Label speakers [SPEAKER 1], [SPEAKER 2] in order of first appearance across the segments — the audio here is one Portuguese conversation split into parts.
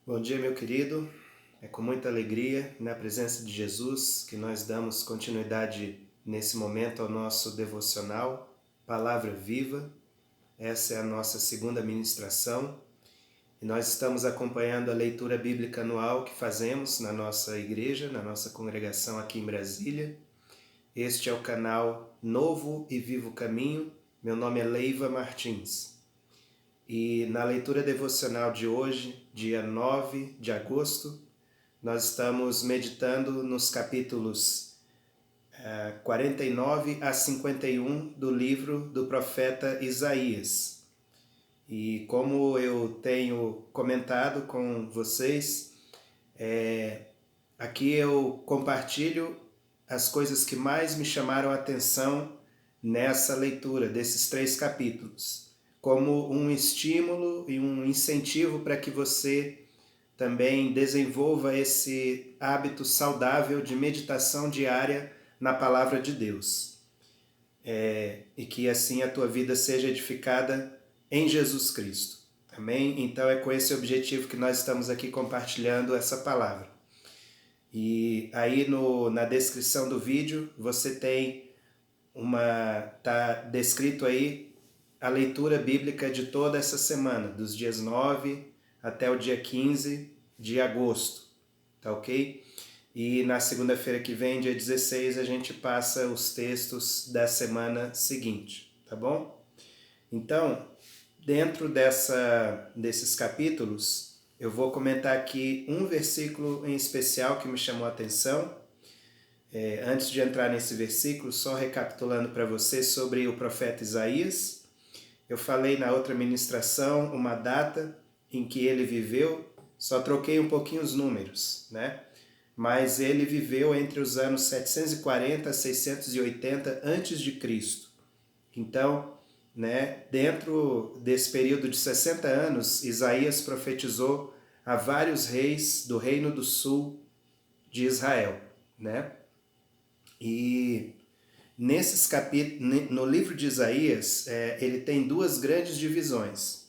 [SPEAKER 1] Bom dia, meu querido. É com muita alegria, na presença de Jesus, que nós damos continuidade nesse momento ao nosso devocional, Palavra Viva. Essa é a nossa segunda ministração e nós estamos acompanhando a leitura bíblica anual que fazemos na nossa igreja, na nossa congregação aqui em Brasília. Este é o canal Novo e Vivo Caminho. Meu nome é Leiva Martins. E na leitura devocional de hoje, dia 9 de agosto, nós estamos meditando nos capítulos 49 a 51 do livro do profeta Isaías. E como eu tenho comentado com vocês, aqui eu compartilho as coisas que mais me chamaram a atenção nessa leitura desses 3 capítulos, como um estímulo e um incentivo para que você também desenvolva esse hábito saudável de meditação diária na Palavra de Deus. E que assim a tua vida seja edificada em Jesus Cristo. Amém? Então é com esse objetivo que nós estamos aqui compartilhando essa palavra. E aí na descrição do vídeo você tem tá descrito aí a leitura bíblica de toda essa semana, dos dias 9 até o dia 15 de agosto, tá ok? E na segunda-feira que vem, dia 16, a gente passa os textos da semana seguinte, tá bom? Então, dentro desses capítulos, eu vou comentar aqui um versículo em especial que me chamou a atenção. Antes de entrar nesse versículo, só recapitulando para você sobre o profeta Isaías. Eu falei na outra ministração uma data em que ele viveu, só troquei um pouquinho os números, né? Mas ele viveu entre os anos 740 a 680 a.C. Então, né, dentro desse período de 60 anos, Isaías profetizou a vários reis do Reino do Sul de Israel, né? E nesses capítulos, no livro de Isaías, ele tem duas grandes divisões.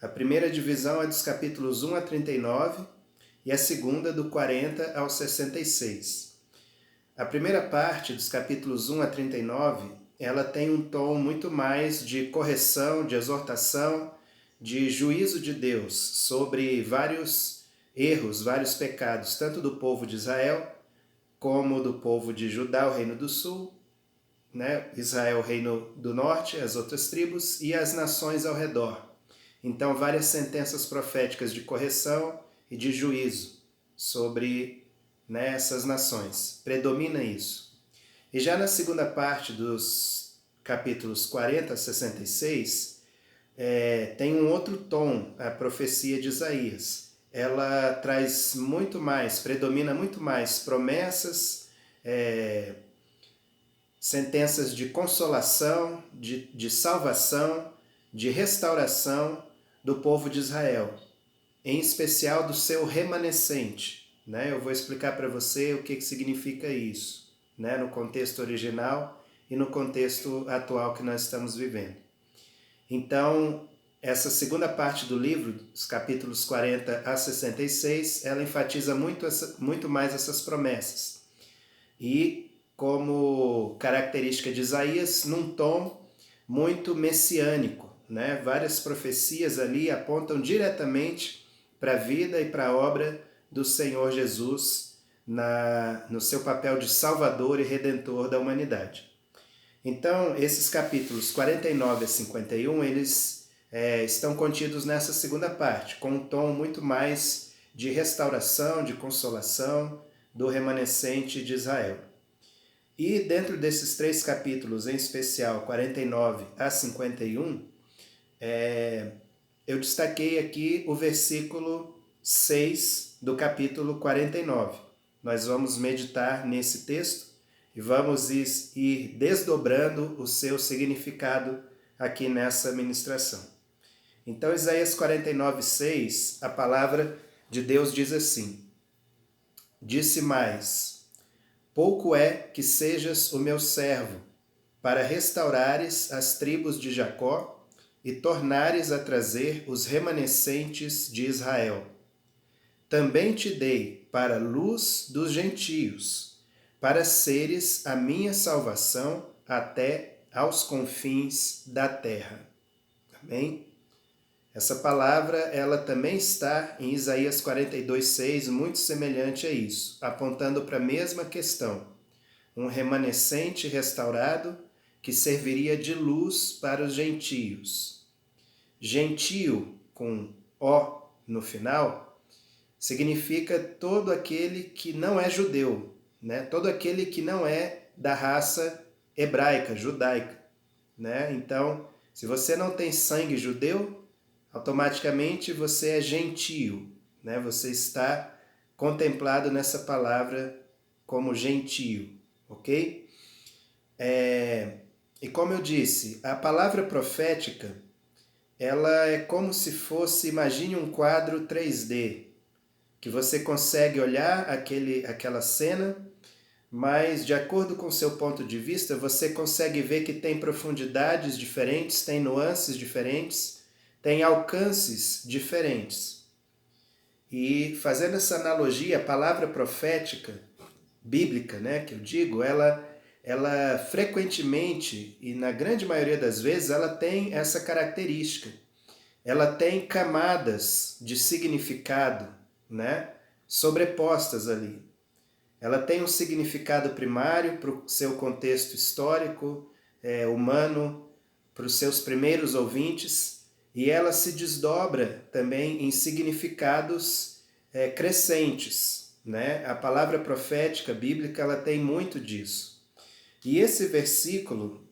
[SPEAKER 1] A primeira divisão é dos capítulos 1 a 39 e a segunda do 40 ao 66. A primeira parte, dos capítulos 1 a 39, ela tem um tom muito mais de correção, de exortação, de juízo de Deus sobre vários erros, vários pecados, tanto do povo de Israel como do povo de Judá, o Reino do Sul, né? Israel, o Reino do Norte, as outras tribos e as nações ao redor. Então, várias sentenças proféticas de correção e de juízo sobre, né, essas nações. Predomina isso. E já na segunda parte dos capítulos 40 a 66, tem um outro tom, a profecia de Isaías. Ela traz muito mais, predomina muito mais promessas, sentenças de consolação, de salvação, de restauração do povo de Israel, em especial do seu remanescente, né? Eu vou explicar para você o que significa isso, né? No contexto original e no contexto atual que nós estamos vivendo. Então, essa segunda parte do livro, dos capítulos 40 a 66, ela enfatiza muito mais essas promessas. E, como característica de Isaías, num tom muito messiânico, né? Várias profecias ali apontam diretamente para a vida e para a obra do Senhor Jesus no seu papel de Salvador e Redentor da humanidade. Então, esses capítulos 49 a 51, eles estão contidos nessa segunda parte, com um tom muito mais de restauração, de consolação do remanescente de Israel. E dentro desses 3 capítulos, em especial 49 a 51, eu destaquei aqui o versículo 6 do capítulo 49. Nós vamos meditar nesse texto e vamos ir desdobrando o seu significado aqui nessa ministração. Então, Isaías 49, 6, a palavra de Deus diz assim: Disse mais: pouco é que sejas o meu servo, para restaurares as tribos de Jacó e tornares a trazer os remanescentes de Israel. também te dei para luz dos gentios, para seres a minha salvação até aos confins da terra. Amém? Essa palavra, ela também está em Isaías 42:6, muito semelhante a isso, apontando para a mesma questão. Um remanescente restaurado que serviria de luz para os gentios. Gentio, com O no final, significa todo aquele que não é judeu, né? Todo aquele que não é da raça hebraica, judaica, né? Então, se você não tem sangue judeu, automaticamente você é gentio, né? Você está contemplado nessa palavra como gentio, ok? E como eu disse, a palavra profética, ela é como se fosse, imagine um quadro 3D, que você consegue olhar aquela cena, mas de acordo com o seu ponto de vista, você consegue ver que tem profundidades diferentes, tem nuances diferentes, tem alcances diferentes. E fazendo essa analogia, a palavra profética, bíblica, né, que eu digo, ela frequentemente, e na grande maioria das vezes, ela tem essa característica. Ela tem camadas de significado, né, sobrepostas ali. Ela tem um significado primário para o seu contexto histórico, humano, para os seus primeiros ouvintes, e ela se desdobra também em significados crescentes, né? A palavra profética bíblica, ela tem muito disso. E esse versículo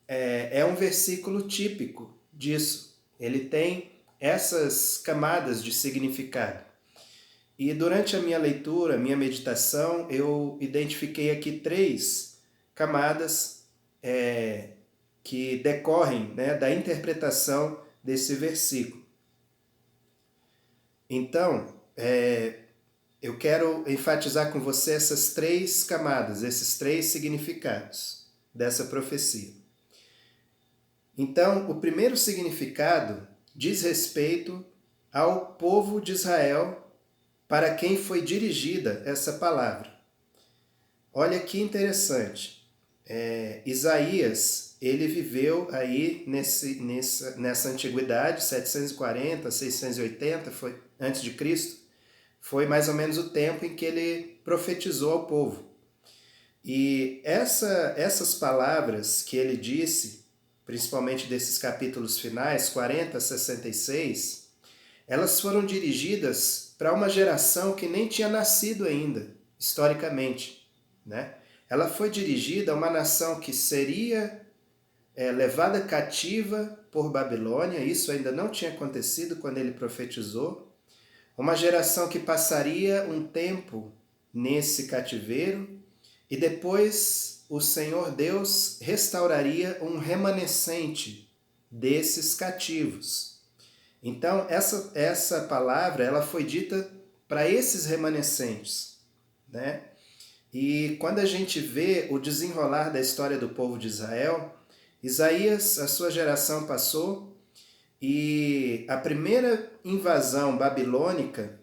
[SPEAKER 1] é um versículo típico disso. Ele tem essas camadas de significado. E durante a minha leitura, a minha meditação, eu identifiquei aqui 3 camadas que decorrem, né, da interpretação desse versículo. Então, eu quero enfatizar com você essas 3 camadas, esses 3 significados dessa profecia. Então, o primeiro significado diz respeito ao povo de Israel, para quem foi dirigida essa palavra. Olha que interessante. Isaías, ele viveu aí nessa antiguidade, 740, 680, foi antes de Cristo, foi mais ou menos o tempo em que ele profetizou ao povo. E essas palavras que ele disse, principalmente desses capítulos finais, 40 a 66, elas foram dirigidas para uma geração que nem tinha nascido ainda, historicamente, né? Ela foi dirigida a uma nação que seria levada cativa por Babilônia, isso ainda não tinha acontecido quando ele profetizou, uma geração que passaria um tempo nesse cativeiro e depois o Senhor Deus restauraria um remanescente desses cativos. Então, essa palavra, ela foi dita para esses remanescentes, né? E quando a gente vê o desenrolar da história do povo de Israel, Isaías, a sua geração passou e a primeira invasão babilônica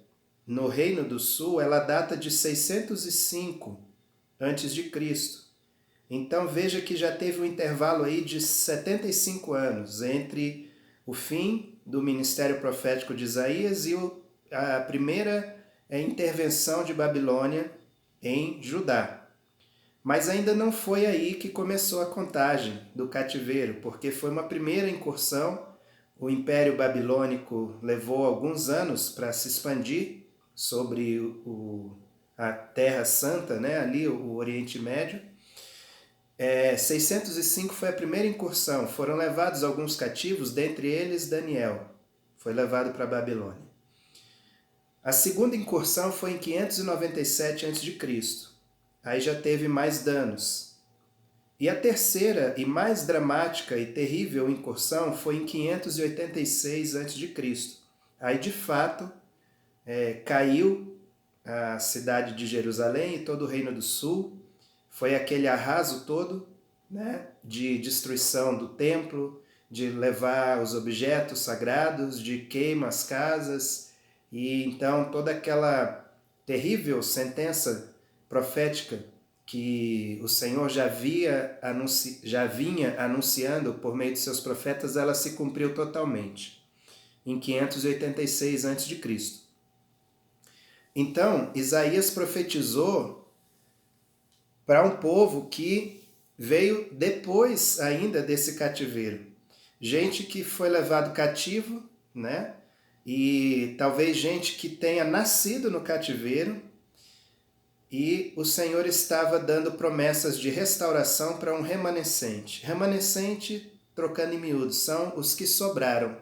[SPEAKER 1] no Reino do Sul, ela data de 605 antes de Cristo. Então veja que já teve um intervalo aí de 75 anos entre o fim do ministério profético de Isaías e a primeira intervenção de Babilônia em Judá. Mas ainda não foi aí que começou a contagem do cativeiro, porque foi uma primeira incursão. O Império Babilônico levou alguns anos para se expandir sobre a Terra Santa, né? Ali o Oriente Médio. 605 foi a primeira incursão, foram levados alguns cativos, dentre eles Daniel, foi levado para a Babilônia. A segunda incursão foi em 597 a.C., aí já teve mais danos. E a terceira e mais dramática e terrível incursão foi em 586 a.C., aí de fato caiu a cidade de Jerusalém e todo o Reino do Sul. Foi aquele arraso todo, né, de destruição do templo, de levar os objetos sagrados, de queima as casas E então toda aquela terrível sentença profética que o Senhor já vinha anunciando por meio de seus profetas, ela se cumpriu totalmente, em 586 a.C. Então, Isaías profetizou para um povo que veio depois ainda desse cativeiro. Gente que foi levado cativo, né? E talvez gente que tenha nascido no cativeiro, e o Senhor estava dando promessas de restauração para um remanescente. Remanescente, trocando em miúdos, são os que sobraram,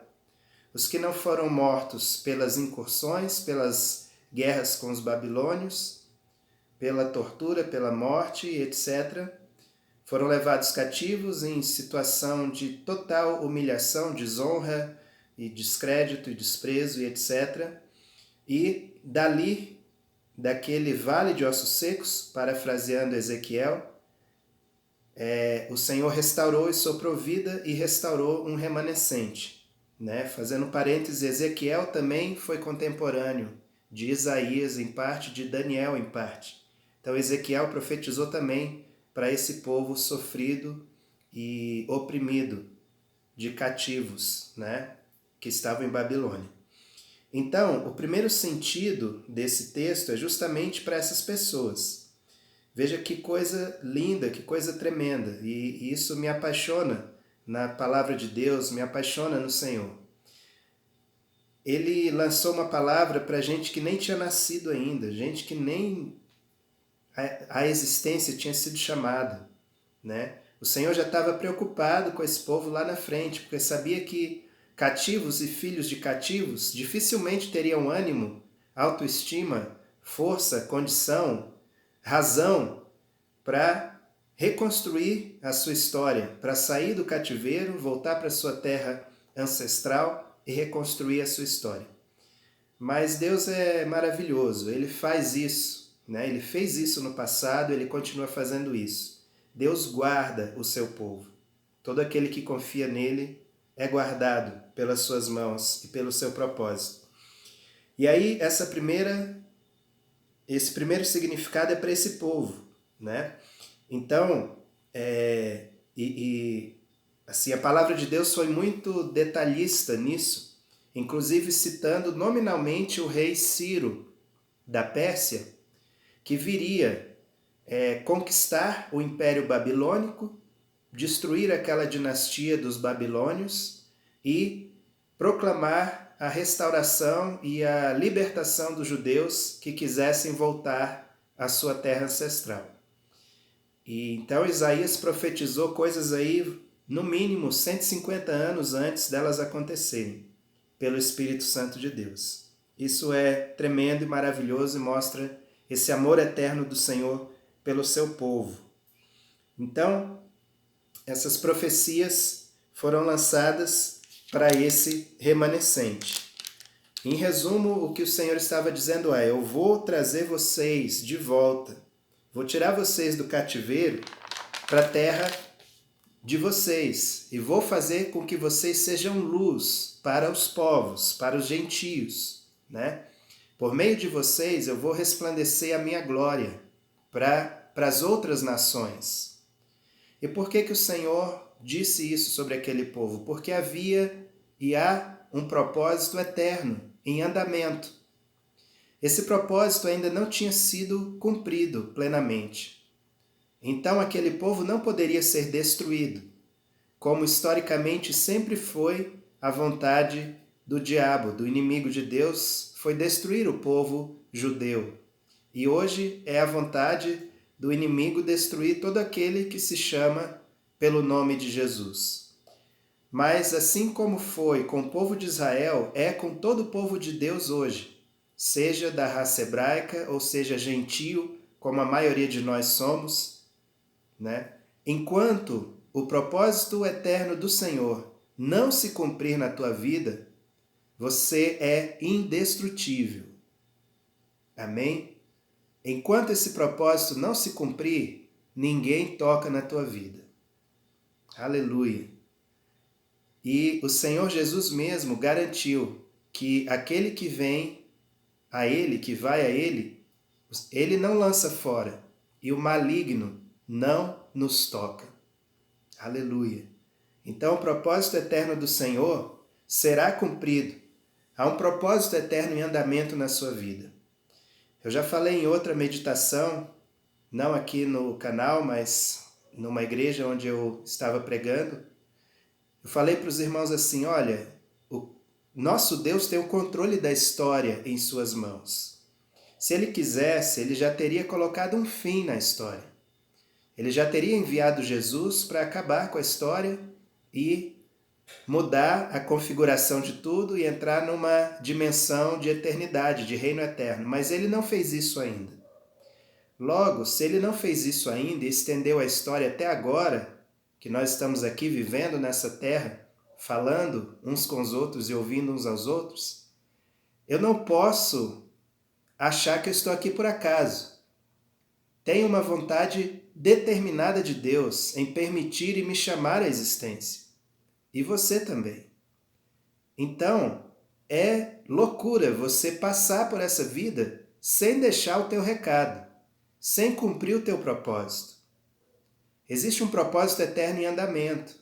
[SPEAKER 1] os que não foram mortos pelas incursões, pelas guerras com os babilônios, pela tortura, pela morte, etc. Foram levados cativos em situação de total humilhação, desonra e descrédito e desprezo e etc. E dali, daquele vale de ossos secos, parafraseando Ezequiel, o Senhor restaurou e soprou vida e restaurou um remanescente. Né? Fazendo parênteses, Ezequiel também foi contemporâneo de Isaías em parte, de Daniel em parte. Então Ezequiel profetizou também para esse povo sofrido e oprimido de cativos, né? Que estavam em Babilônia. Então, o primeiro sentido desse texto é justamente para essas pessoas. Veja que coisa linda, que coisa tremenda, e isso me apaixona na palavra de Deus, me apaixona no Senhor. Ele lançou uma palavra para gente que nem tinha nascido ainda, gente que nem a existência tinha sido chamada, né? O Senhor já estava preocupado com esse povo lá na frente, porque sabia que cativos e filhos de cativos dificilmente teriam ânimo, autoestima, força, condição, razão para reconstruir a sua história, para sair do cativeiro, voltar para a sua terra ancestral e reconstruir a sua história. Mas Deus é maravilhoso, Ele faz isso, né? Ele fez isso no passado, Ele continua fazendo isso. Deus guarda o seu povo. Todo aquele que confia nele é guardado pelas suas mãos e pelo seu propósito. E aí esse primeiro significado é para esse povo, né? Então, assim, a palavra de Deus foi muito detalhista nisso, inclusive citando nominalmente o rei Ciro da Pérsia, que viria conquistar o Império Babilônico, destruir aquela dinastia dos babilônios e proclamar a restauração e a libertação dos judeus que quisessem voltar à sua terra ancestral. E então Isaías profetizou coisas aí, no mínimo 150 anos antes delas acontecerem, pelo Espírito Santo de Deus. Isso é tremendo e maravilhoso e mostra esse amor eterno do Senhor pelo seu povo. Então, essas profecias foram lançadas para esse remanescente. Em resumo, o que o Senhor estava dizendo é: eu vou trazer vocês de volta, vou tirar vocês do cativeiro para a terra de vocês e vou fazer com que vocês sejam luz para os povos, para os gentios, né? Por meio de vocês eu vou resplandecer a minha glória para as outras nações. E por que o Senhor disse isso sobre aquele povo? Porque havia e há um propósito eterno em andamento. Esse propósito ainda não tinha sido cumprido plenamente. Então aquele povo não poderia ser destruído, como historicamente sempre foi a vontade do diabo, do inimigo de Deus, foi destruir o povo judeu. E hoje é a vontade do inimigo destruir todo aquele que se chama pelo nome de Jesus. Mas assim como foi com o povo de Israel, é com todo o povo de Deus hoje, seja da raça hebraica ou seja gentio, como a maioria de nós somos, né? Enquanto o propósito eterno do Senhor não se cumprir na tua vida, você é indestrutível. Amém? Enquanto esse propósito não se cumprir, ninguém toca na tua vida. Aleluia! E o Senhor Jesus mesmo garantiu que aquele que vem a ele, que vai a ele, ele não lança fora, e o maligno não nos toca. Aleluia. Então o propósito eterno do Senhor será cumprido. Há um propósito eterno em andamento na sua vida. Eu já falei em outra meditação, não aqui no canal, mas numa igreja onde eu estava pregando. Eu falei para os irmãos assim, olha, o nosso Deus tem o controle da história em suas mãos. Se ele quisesse, ele já teria colocado um fim na história. Ele já teria enviado Jesus para acabar com a história e mudar a configuração de tudo e entrar numa dimensão de eternidade, de reino eterno. Mas ele não fez isso ainda. Logo, se ele não fez isso ainda e estendeu a história até agora, que nós estamos aqui vivendo nessa terra, falando uns com os outros e ouvindo uns aos outros, eu não posso achar que eu estou aqui por acaso. Tem uma vontade determinada de Deus em permitir e me chamar à existência. E você também. Então, é loucura você passar por essa vida sem deixar o teu recado, sem cumprir o teu propósito. Existe um propósito eterno em andamento,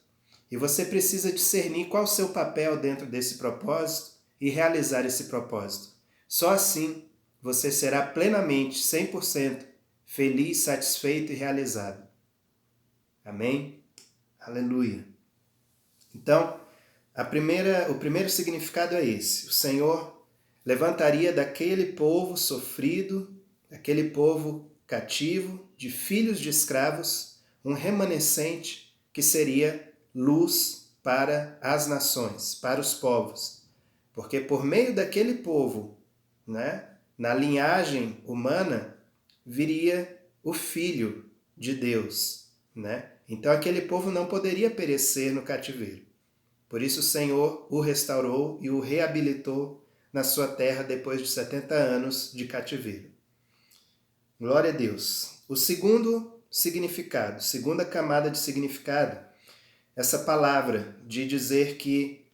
[SPEAKER 1] e você precisa discernir qual o seu papel dentro desse propósito e realizar esse propósito. Só assim você será plenamente, 100%, feliz, satisfeito e realizado. Amém? Aleluia. Então, o primeiro significado é esse. O Senhor levantaria daquele povo sofrido, daquele povo cativo, de filhos de escravos, um remanescente que seria luz para as nações, para os povos. Porque por meio daquele povo, né, na linhagem humana, viria o Filho de Deus, né? Então aquele povo não poderia perecer no cativeiro. Por isso o Senhor o restaurou e o reabilitou na sua terra depois de 70 anos de cativeiro. Glória a Deus. O segundo significado, segunda camada de significado, essa palavra de dizer que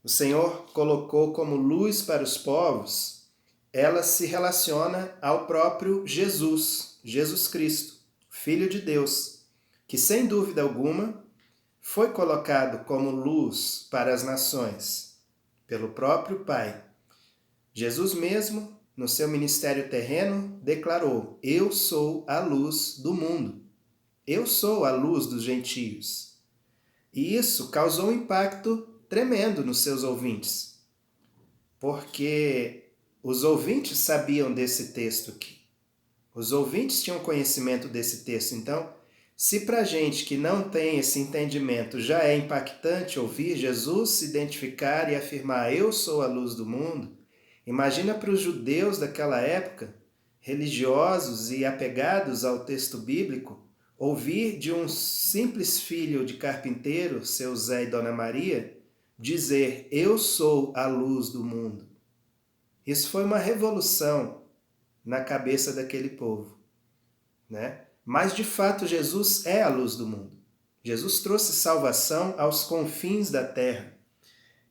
[SPEAKER 1] o Senhor colocou como luz para os povos, ela se relaciona ao próprio Jesus, Jesus Cristo, Filho de Deus, que sem dúvida alguma foi colocado como luz para as nações pelo próprio Pai. Jesus mesmo, no seu ministério terreno, declarou: eu sou a luz do mundo. Eu sou a luz dos gentios. E isso causou um impacto tremendo nos seus ouvintes, porque os ouvintes sabiam desse texto aqui. Os ouvintes tinham conhecimento desse texto. Então, se para a gente que não tem esse entendimento já é impactante ouvir Jesus se identificar e afirmar: eu sou a luz do mundo, imagina para os judeus daquela época, religiosos e apegados ao texto bíblico, ouvir de um simples filho de carpinteiro, seu Zé e Dona Maria, dizer: eu sou a luz do mundo. Isso foi uma revolução na cabeça daquele povo, né? Mas de fato Jesus é a luz do mundo. Jesus trouxe salvação aos confins da terra.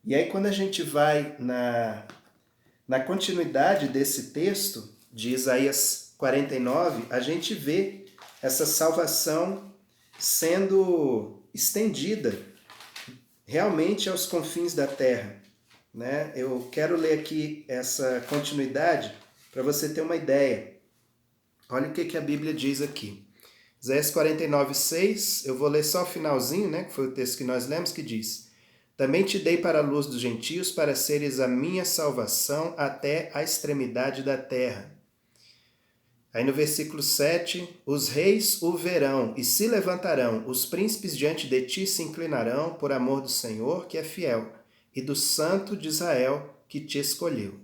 [SPEAKER 1] E aí quando a gente vai na continuidade desse texto de Isaías 49, a gente vê essa salvação sendo estendida realmente aos confins da terra, né? Eu quero ler aqui essa continuidade para você ter uma ideia. Olha o que a Bíblia diz aqui. Isaías 49, 6, eu vou ler só o finalzinho, né, que foi o texto que nós lemos, que diz: também te dei para a luz dos gentios, para seres a minha salvação até a extremidade da terra. Aí no versículo 7, os reis o verão e se levantarão, os príncipes diante de ti se inclinarão por amor do Senhor, que é fiel, e do Santo de Israel, que te escolheu.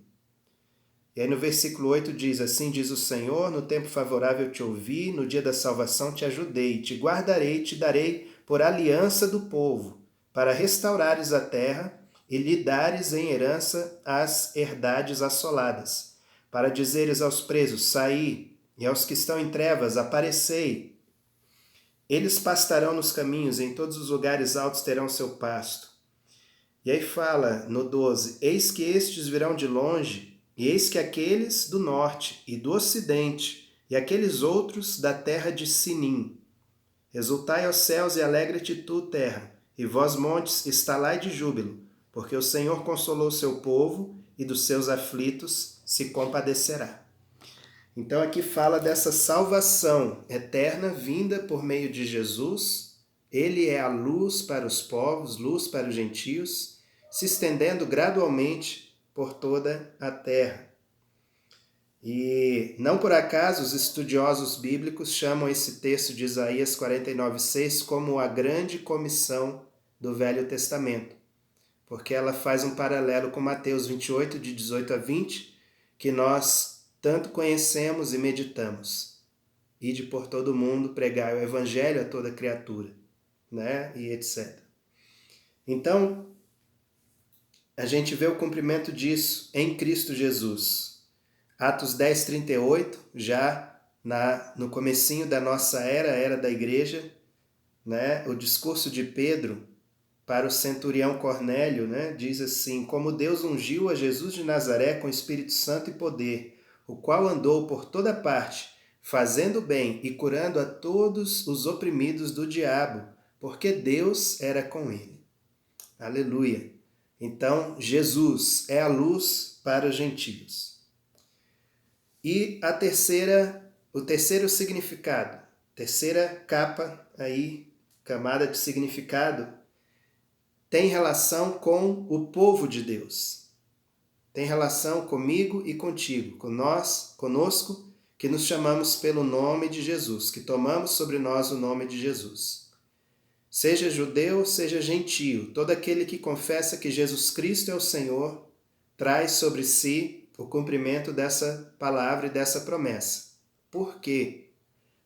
[SPEAKER 1] E aí no versículo 8 diz: assim diz o Senhor, no tempo favorável te ouvi, no dia da salvação te ajudei, te guardarei e te darei por aliança do povo, para restaurares a terra e lhe dares em herança as herdades assoladas, para dizeres aos presos: saí, e aos que estão em trevas: aparecei. Eles pastarão nos caminhos, em todos os lugares altos terão seu pasto. E aí fala no 12: eis que estes virão de longe, E eis que aqueles do norte e do ocidente, e aqueles outros da terra de Sinim. Exultai aos céus e alegra-te tu, terra, e vós, montes, estalai de júbilo, porque o Senhor consolou o seu povo, e dos seus aflitos se compadecerá. Então aqui fala dessa salvação eterna vinda por meio de Jesus. Ele é a luz para os povos, luz para os gentios, se estendendo gradualmente por toda a terra. E não por acaso os estudiosos bíblicos chamam esse texto de Isaías 49:6 como a grande comissão do Velho Testamento, porque ela faz um paralelo com Mateus 28, de 18 a 20, que nós tanto conhecemos e meditamos. Ide por todo mundo, pregai o evangelho a toda criatura, né? E etc. Então, a gente vê o cumprimento disso em Cristo Jesus. Atos 10:38, já no comecinho da nossa era da igreja, né? O discurso de Pedro para o centurião Cornélio, né? Diz assim: como Deus ungiu a Jesus de Nazaré com Espírito Santo e poder, o qual andou por toda parte, fazendo bem e curando a todos os oprimidos do diabo, porque Deus era com ele. Aleluia! Então, Jesus é a luz para os gentios. E o terceiro significado, terceira capa aí, camada de significado, tem relação com o povo de Deus. Tem relação comigo e contigo, conosco, que nos chamamos pelo nome de Jesus, que tomamos sobre nós o nome de Jesus. Seja judeu, seja gentio, todo aquele que confessa que Jesus Cristo é o Senhor, traz sobre si o cumprimento dessa palavra e dessa promessa. Por quê?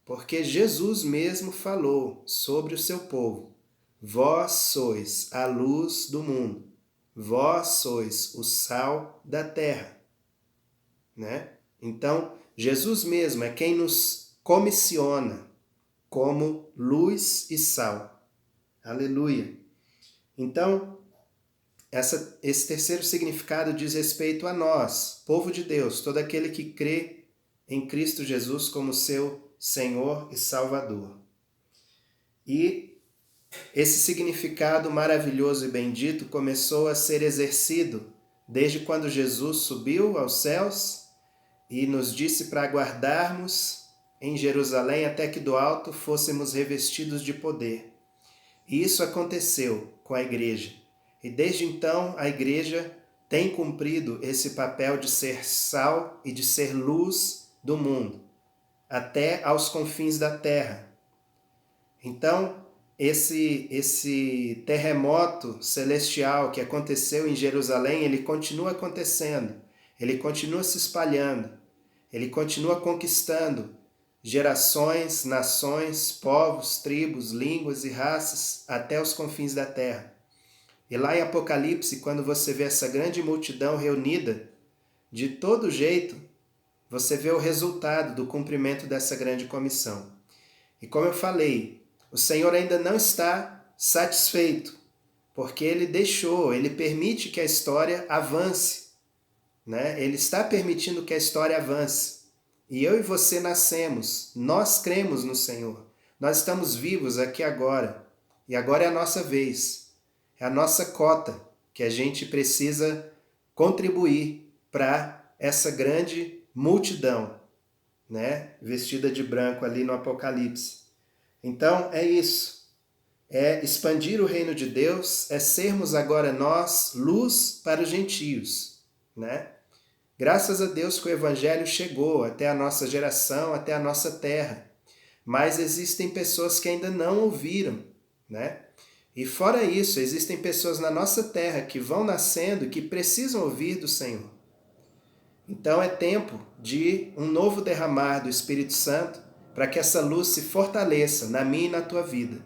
[SPEAKER 1] Porque Jesus mesmo falou sobre o seu povo. Vós sois a luz do mundo. Vós sois o sal da terra. Né? Então, Jesus mesmo é quem nos comissiona como luz e sal. Aleluia! Então, esse terceiro significado diz respeito a nós, povo de Deus, todo aquele que crê em Cristo Jesus como seu Senhor e Salvador. E esse significado maravilhoso e bendito começou a ser exercido desde quando Jesus subiu aos céus e nos disse para aguardarmos em Jerusalém até que do alto fôssemos revestidos de poder. E isso aconteceu com a igreja. E desde então a igreja tem cumprido esse papel de ser sal e de ser luz do mundo, até aos confins da terra. Então, esse terremoto celestial que aconteceu em Jerusalém, ele continua acontecendo, ele continua se espalhando, ele continua conquistando gerações, nações, povos, tribos, línguas e raças até os confins da terra. E lá em Apocalipse, quando você vê essa grande multidão reunida, de todo jeito, você vê o resultado do cumprimento dessa grande comissão. E como eu falei, o Senhor ainda não está satisfeito, porque Ele permite que a história avance, né? Ele está permitindo que a história avance. E eu e você nascemos, nós cremos no Senhor, nós estamos vivos aqui agora, e agora é a nossa vez. É a nossa cota que a gente precisa contribuir para essa grande multidão, né? Vestida de branco ali no Apocalipse. Então é isso. É expandir o reino de Deus, é sermos agora nós luz para os gentios, né? Graças a Deus que o Evangelho chegou até a nossa geração, até a nossa terra. Mas existem pessoas que ainda não ouviram, né? E fora isso, existem pessoas na nossa terra que vão nascendo e que precisam ouvir do Senhor. Então é tempo de um novo derramar do Espírito Santo para que essa luz se fortaleça na minha e na tua vida.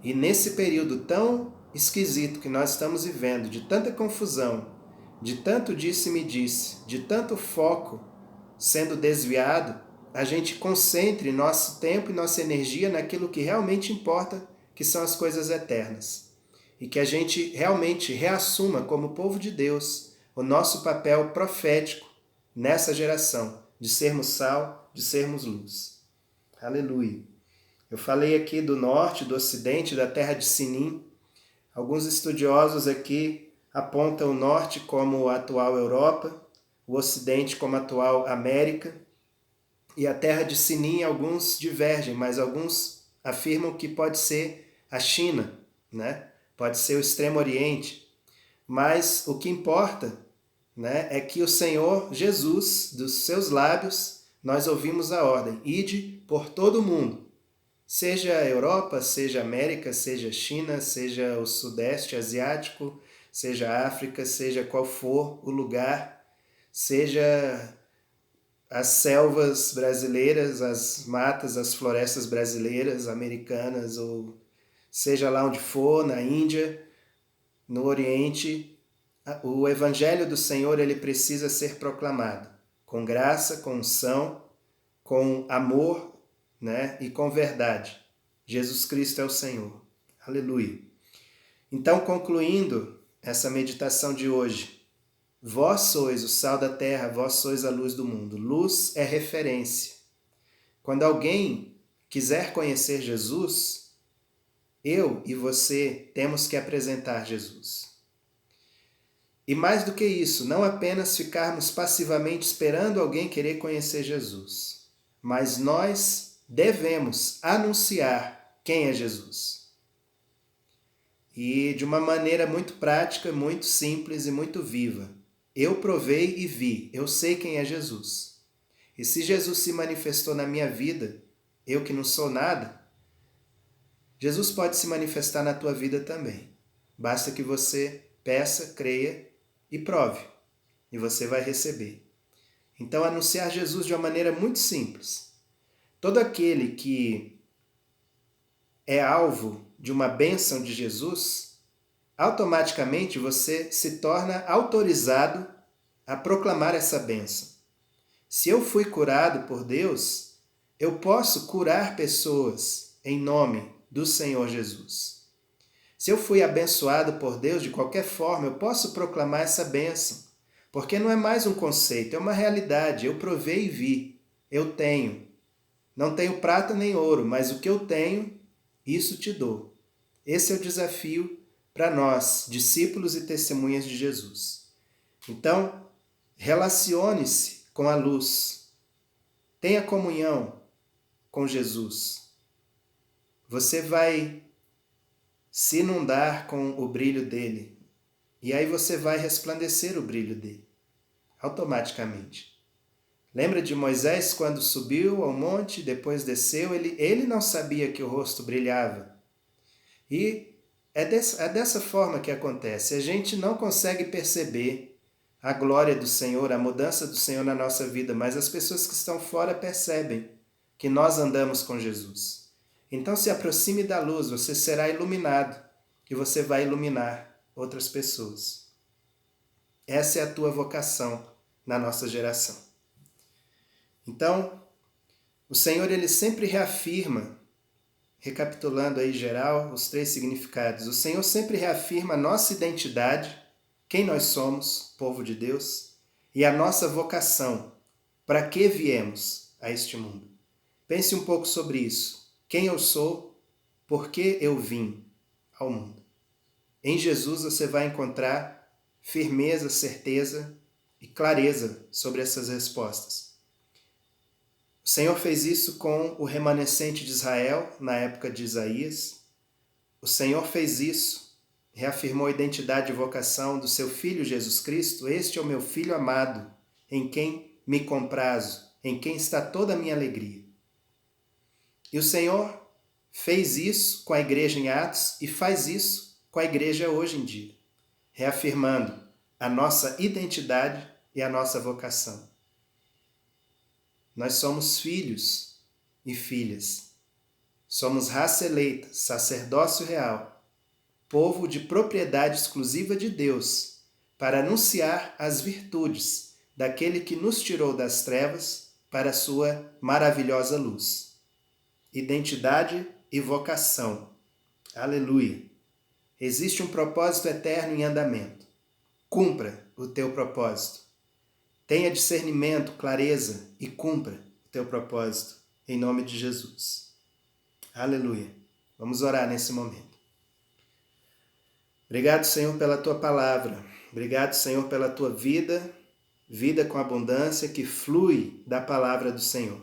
[SPEAKER 1] E nesse período tão esquisito que nós estamos vivendo, de tanta confusão, de tanto disse-me-disse, de tanto foco sendo desviado, a gente concentre nosso tempo e nossa energia naquilo que realmente importa, que são as coisas eternas. E que a gente realmente reassuma como povo de Deus o nosso papel profético nessa geração, de sermos sal, de sermos luz. Aleluia. Eu falei aqui do norte, do ocidente, da terra de Sinim. Alguns estudiosos aqui apontam o norte como a atual Europa, o ocidente como a atual América, e a terra de Sinim, alguns divergem, mas alguns afirmam que pode ser a China, né? Pode ser o Extremo Oriente. Mas o que importa, né, é que o Senhor Jesus, dos seus lábios, nós ouvimos a ordem: ide por todo o mundo. Seja a Europa, seja a América, seja a China, seja o Sudeste Asiático, seja a África, seja qual for o lugar, seja as selvas brasileiras, as matas, as florestas brasileiras, americanas, ou seja lá onde for, na Índia, no Oriente, o Evangelho do Senhor ele precisa ser proclamado com graça, com unção, com amor, né, e com verdade. Jesus Cristo é o Senhor. Aleluia. Então, concluindo essa meditação de hoje, vós sois o sal da terra, vós sois a luz do mundo. Luz é referência. Quando alguém quiser conhecer Jesus, eu e você temos que apresentar Jesus. E mais do que isso, não apenas ficarmos passivamente esperando alguém querer conhecer Jesus, mas nós devemos anunciar quem é Jesus. E de uma maneira muito prática, muito simples e muito viva. Eu provei e vi, eu sei quem é Jesus. E se Jesus se manifestou na minha vida, eu que não sou nada, Jesus pode se manifestar na tua vida também. Basta que você peça, creia e prove, e você vai receber. Então, anunciar Jesus de uma maneira muito simples. Todo aquele que é alvo de uma bênção de Jesus, automaticamente você se torna autorizado a proclamar essa bênção. Se eu fui curado por Deus, eu posso curar pessoas em nome do Senhor Jesus. Se eu fui abençoado por Deus de qualquer forma, eu posso proclamar essa bênção, porque não é mais um conceito, é uma realidade. Eu provei e vi, eu tenho. Não tenho prata nem ouro, mas o que eu tenho, isso te dou. Esse é o desafio para nós, discípulos e testemunhas de Jesus. Então, relacione-se com a luz. Tenha comunhão com Jesus. Você vai se inundar com o brilho dele. E aí você vai resplandecer o brilho dele, automaticamente. Lembra de Moisés quando subiu ao monte, depois desceu, ele não sabia que o rosto brilhava. E é dessa forma que acontece. A gente não consegue perceber a glória do Senhor, a mudança do Senhor na nossa vida, mas as pessoas que estão fora percebem que nós andamos com Jesus. Então se aproxime da luz, você será iluminado e você vai iluminar outras pessoas. Essa é a tua vocação na nossa geração. Então, o Senhor ele sempre reafirma, recapitulando aí geral os 3 significados, o Senhor sempre reafirma a nossa identidade, quem nós somos, povo de Deus, e a nossa vocação, para que viemos a este mundo. Pense um pouco sobre isso. Quem eu sou, por que eu vim ao mundo. Em Jesus você vai encontrar firmeza, certeza e clareza sobre essas respostas. O Senhor fez isso com o remanescente de Israel na época de Isaías. O Senhor fez isso, reafirmou a identidade e vocação do seu Filho Jesus Cristo. Este é o meu Filho amado, em quem me comprazo, em quem está toda a minha alegria. E o Senhor fez isso com a igreja em Atos e faz isso com a igreja hoje em dia, reafirmando a nossa identidade e a nossa vocação. Nós somos filhos e filhas. Somos raça eleita, sacerdócio real, povo de propriedade exclusiva de Deus, para anunciar as virtudes daquele que nos tirou das trevas para a sua maravilhosa luz. Identidade e vocação. Aleluia! Existe um propósito eterno em andamento. Cumpra o teu propósito. Tenha discernimento, clareza e cumpra o teu propósito, em nome de Jesus. Aleluia. Vamos orar nesse momento. Obrigado, Senhor, pela tua palavra. Obrigado, Senhor, pela tua vida, vida com abundância que flui da palavra do Senhor.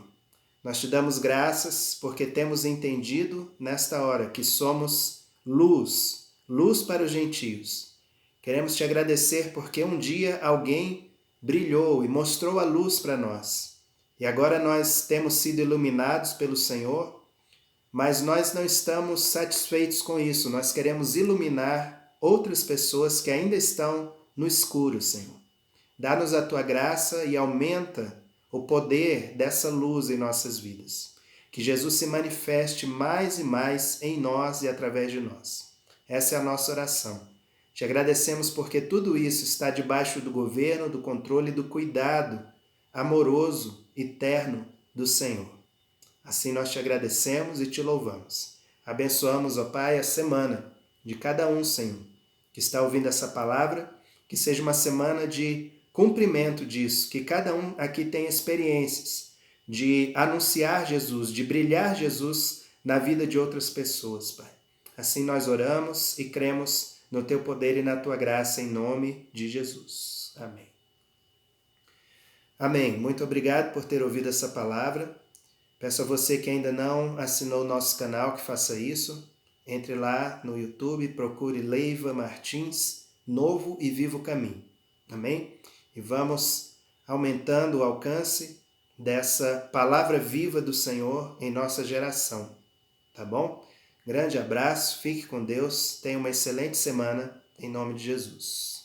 [SPEAKER 1] Nós te damos graças porque temos entendido nesta hora que somos luz, luz para os gentios. Queremos te agradecer porque um dia alguém brilhou e mostrou a luz para nós. E agora nós temos sido iluminados pelo Senhor, mas nós não estamos satisfeitos com isso. Nós queremos iluminar outras pessoas que ainda estão no escuro, Senhor. Dá-nos a tua graça e aumenta o poder dessa luz em nossas vidas. Que Jesus se manifeste mais e mais em nós e através de nós. Essa é a nossa oração. Te agradecemos porque tudo isso está debaixo do governo, do controle e do cuidado amoroso e terno do Senhor. Assim nós te agradecemos e te louvamos. Abençoamos, ó Pai, a semana de cada um, Senhor, que está ouvindo essa palavra, que seja uma semana de cumprimento disso, que cada um aqui tenha experiências de anunciar Jesus, de brilhar Jesus na vida de outras pessoas, Pai. Assim nós oramos e cremos no teu poder e na tua graça, em nome de Jesus. Amém. Amém. Muito obrigado por ter ouvido essa palavra. Peço a você que ainda não assinou o nosso canal que faça isso. Entre lá no YouTube, procure Leiva Martins, Novo e Vivo Caminho. Amém? E vamos aumentando o alcance dessa palavra viva do Senhor em nossa geração. Tá bom? Grande abraço, fique com Deus, tenha uma excelente semana, em nome de Jesus.